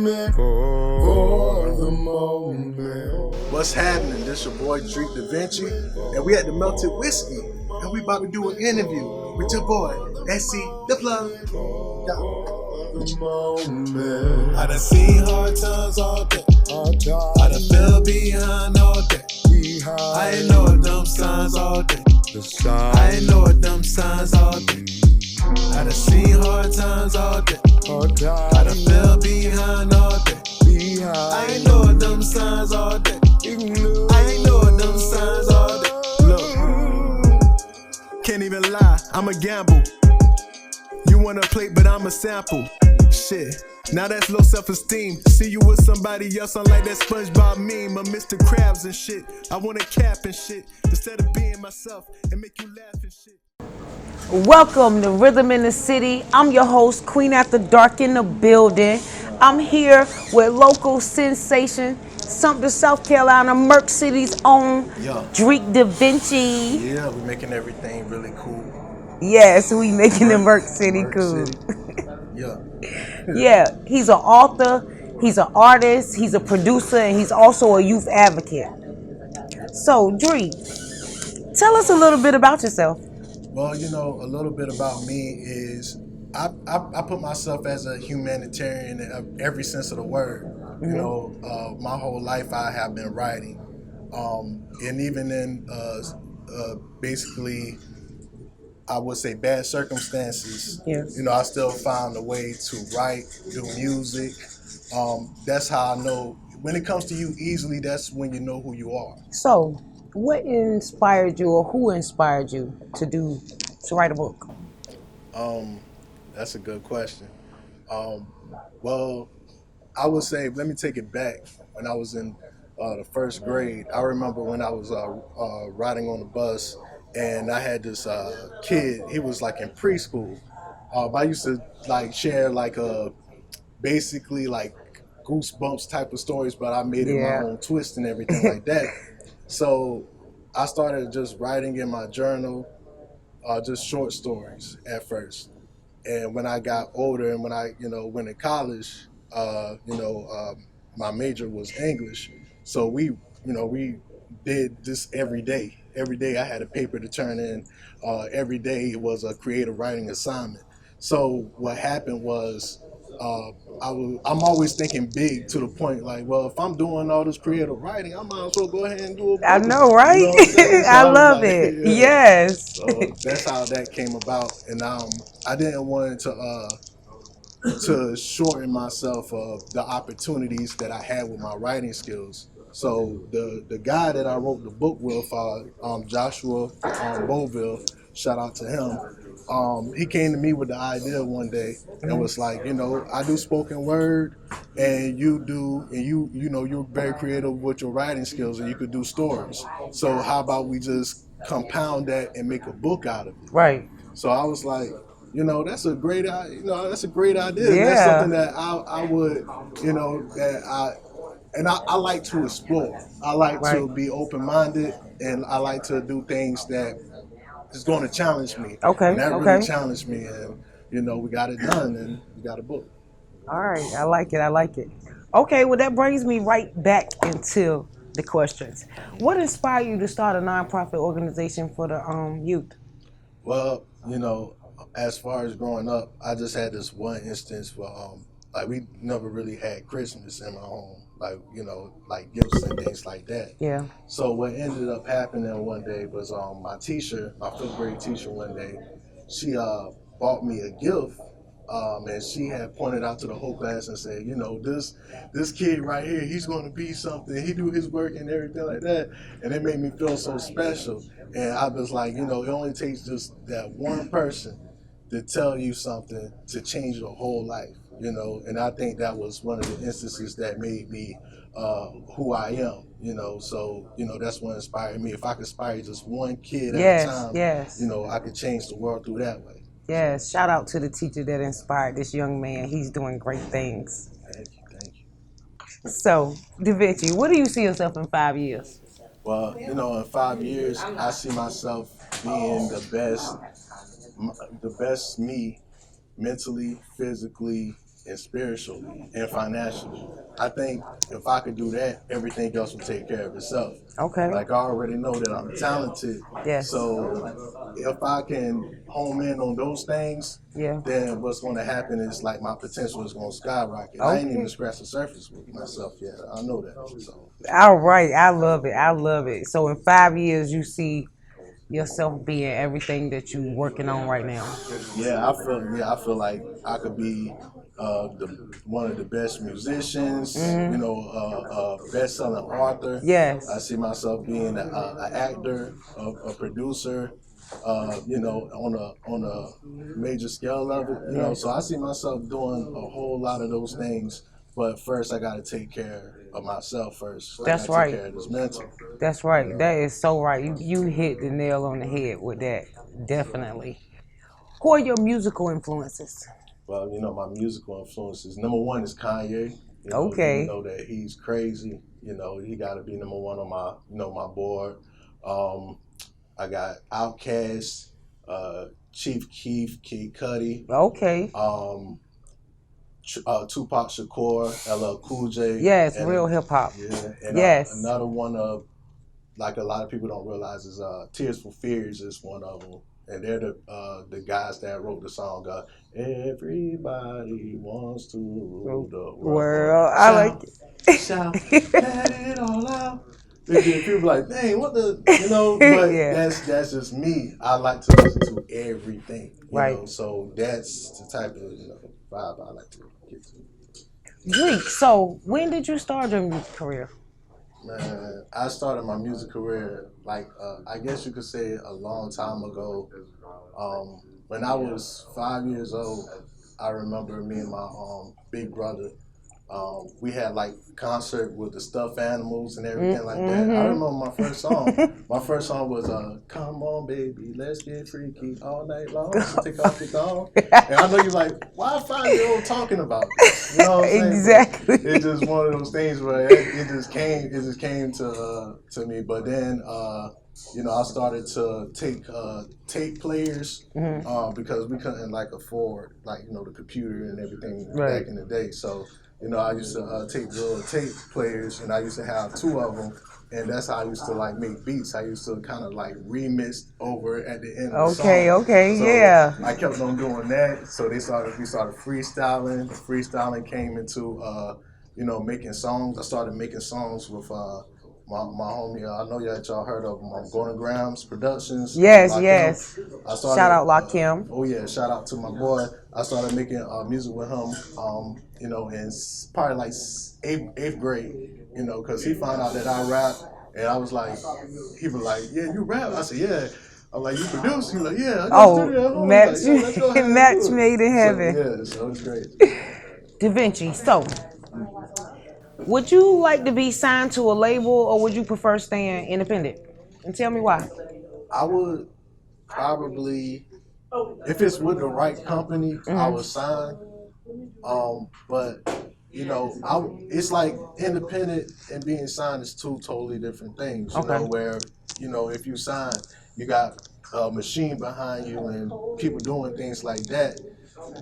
moment, for the moment. What's happening? This your boy Dreke Da Vinci, and we at the Melted Whiskey, and we about to do an interview with your boy SCThaPlug. I done seen hard times all day. I done fell behind all day. I ain't know what them signs all day. I ain't know what them signs all day. I done seen hard times all day. I done fell behind all day. I ain't know what them signs all day. I ain't know what them signs all day. Look, can't even lie, I'm a gamble. You want a plate, but I'm a sample. Shit, now that's low self-esteem. See you with somebody else, I'm like that SpongeBob meme. I'm Mr. Krabs and shit. I want a cap and shit instead of being myself and make you laugh and shit. Welcome to Rhythm in the City. I'm your host, QueenAfteeDark in the building. I'm here with local sensation, Sumter, South Carolina, Merck City's own Dreke Da Vinci. Yeah, we're making everything really cool. Yes, we making the Merck City cool. Yeah, he's an author, he's an artist, he's a producer, and he's also a youth advocate. So, Dreke, tell us a little bit about yourself. Well, you know, a little bit about me is I put myself as a humanitarian in every sense of the word. Mm-hmm. You know, my whole life I have been writing, and even in basically, I would say bad circumstances. Yes. You know, I still found a way to write, do music. That's how I know when it comes to you easily. That's when you know who you are. So, what inspired you, or who inspired you to write a book? That's a good question. Well, I would say, let me take it back. When I was in the first grade, I remember when I was riding on the bus, and I had this kid. He was like in preschool. I used to like share like basically like Goosebumps type of stories, but I made it my own twist and everything like that. So I started just writing in my journal, just short stories at first. And when I got older and when I, went to college, my major was English. So we did this every day. Every day I had a paper to turn in. Every day it was a creative writing assignment. So what happened was, I'm always thinking big to the point like, well, if I'm doing all this creative writing, I might as well go ahead and do it. I know, right? You know so I love it. Yeah. Yes. So that's how that came about, and I didn't want to shorten myself of the opportunities that I had with my writing skills. So the guy that I wrote the book with, Joshua Boville, shout out to him. He came to me with the idea one day and was like, I do spoken word, and you're very creative with your writing skills, and you could do stories. So how about we just compound that and make a book out of it? Right. So I was like, that's a great idea. That's a great idea. Yeah. That's something that I would, I like to explore. I like to be open-minded, and I like to do things that is going to challenge me. Okay. And that really challenged me, and we got it done, and we got a book. All right, I like it. Okay, well that brings me right back into the questions. What inspired you to start a nonprofit organization for the youth? Well, as far as growing up, I just had this one instance where we never really had Christmas in my home. Like gifts and things like that. Yeah. So what ended up happening one day was my teacher, my fifth grade teacher one day, she bought me a gift, and she had pointed out to the whole class and said, this kid right here, he's going to be something. He do his work and everything like that. And it made me feel so special. And I was like, it only takes just that one person to tell you something to change your whole life. And I think that was one of the instances that made me who I am, so, that's what inspired me. If I could inspire just one kid at a time, I could change the world through that way. Yes, shout out to the teacher that inspired this young man. He's doing great things. Thank you. So, Da Vinci, what do you see yourself in 5 years? Well, in 5 years, I see myself being the best me, mentally, physically, and spiritually and financially. I think if I could do that, everything else would take care of itself. Okay. Like I already know that I'm talented. Yes. So if I can home in on those things, Yeah. then what's going to happen is like my potential is going to skyrocket. I ain't even scratched the surface with myself yet. I know that. So. All right. I love it. I love it. So in 5 years, you see yourself being everything that you working on right now. Yeah, I feel like I could be one of the best musicians. You know, best-selling author. Yes. I see myself being an actor, a producer. You know, on a major scale level. You know, so I see myself doing a whole lot of those things. But first, I got to take care of myself first. That's I right. Take care of this mental. That's right. You know? That is so right. You hit the nail on the head with that. Definitely. Who are your musical influences? Well, you know, my musical influences. Number one is Kanye. You know, Okay. You know that he's crazy. You know, he got to be number one on my, my board. I got Outkast, Chief Keef, Kid Cudi. Okay. Tupac Shakur, LL Cool J. Yes, real hip hop. Yeah, and yes. Another one of, like a lot of people don't realize, is Tears for Fears is one of them. And they're the guys that wrote the song, Everybody Wants to Rule the World. I like it. Shout, let it all out. People like, dang, what the, but that's just me. I like to listen to everything, you know, so that's the type of vibe I like to get to. Dreke, so when did you start your music career? Man, I started my music career, like, I guess you could say a long time ago. When I was 5 years old, I remember me and my big brother, we had like concert with the stuffed animals and everything like that. I remember my first song. My first song was "Come On Baby, Let's Get Freaky All Night Long." Take off, take off. And I know you're like, why a 5-year-old talking about this? You know what I'm saying? Exactly. But it's just one of those things where it just came to me. But then I started to take tape players because we couldn't like afford the computer and everything back in the day. So I used to take little tape players, and I used to have 2 of them, and that's how I used to like make beats. I used to kind of like remix over at the end of the song. Okay, so yeah. I kept on doing that. So we started freestyling. The freestyling came into making songs. I started making songs with my homie. I know y'all heard of him. Gordon Graham's Productions. Yes. Shout out Lakim. Oh yeah, shout out to my boy. I started making music with him. In probably like 8th grade. Because he found out that I rap, and I was like, he was like, yeah, you rap. I said, yeah. I'm like, you produce? He's like, yeah. I got studio at home. Match made in heaven. So it's great. Da Vinci. So, would you like to be signed to a label, or would you prefer staying independent? And tell me why. I would probably, if it's with the right company, I would sign. But it's like independent and being signed is 2 totally different things. You know, where if you sign, you got a machine behind you and people doing things like that.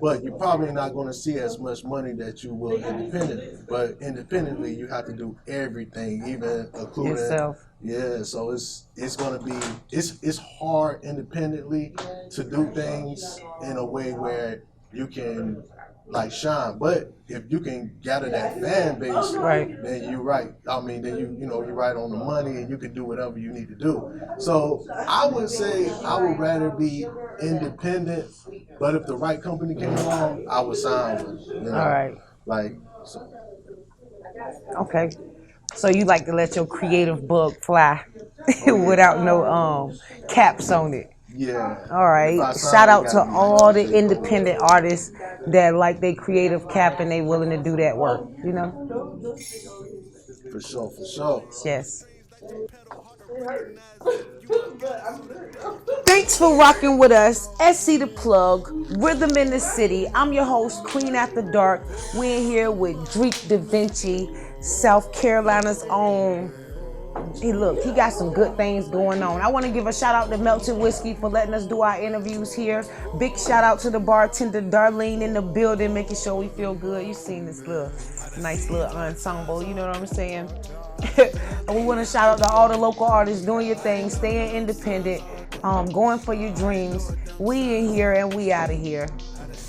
But you're probably not going to see as much money that you will independently. But independently, you have to do everything, even including yourself. Yeah, so it's going to be it's hard independently to do things in a way where you can like shine. But if you can gather that fan base, then you're right. I mean, then you're right on the money, and you can do whatever you need to do. So I would say I would rather be independent, but if the right company came along, I would sign with it. All right. So. Okay. So you like to let your creative bug fly without no caps on it. Yeah. All right. Shout out to all the independent artists that like their creative cap and they willing to do that work, For sure. Yes. Thanks for rocking with us. SCThaPlug, Rhythm in the City. I'm your host, Queen After Dark. We're here with Dreke Da Vinci, South Carolina's own He got some good things going on. I want to give a shout out to Melted Whiskey for letting us do our interviews here. Big shout out to the bartender Darlene in the building, making sure we feel good. You seen this nice little ensemble, you know what I'm saying? And we want to shout out to all the local artists doing your thing, staying independent, going for your dreams. We in here and we out of here.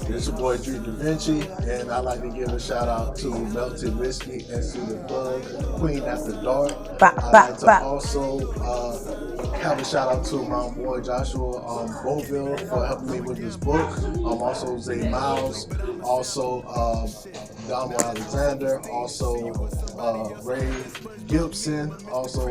It's your boy Dreke Da Vinci, and I'd like to give a shout out to Melted Whiskey, SCThaPlug, QueenAfteeDark. I'd like to also have a shout out to my boy Joshua Boville for helping me with this book. Also Zay Miles, also Damo Alexander, also Ray Gibson, also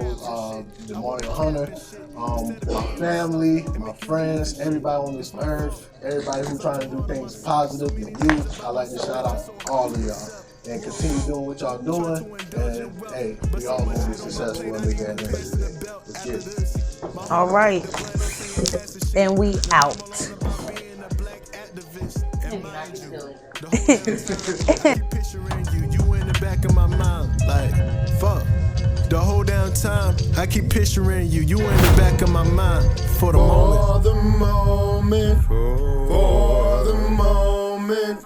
Mario Hunter, my family, my friends, everybody on this earth, everybody who's trying to do things positive, the youth. I'd like to shout out all of y'all. And continue doing what y'all doing. And hey, we all gonna be successful in the game. Let's get it. All right. And we out. Picturing you in the back of my mind, like fuck. The whole damn time, I keep picturing you in the back of my mind. For the moment, For the moment,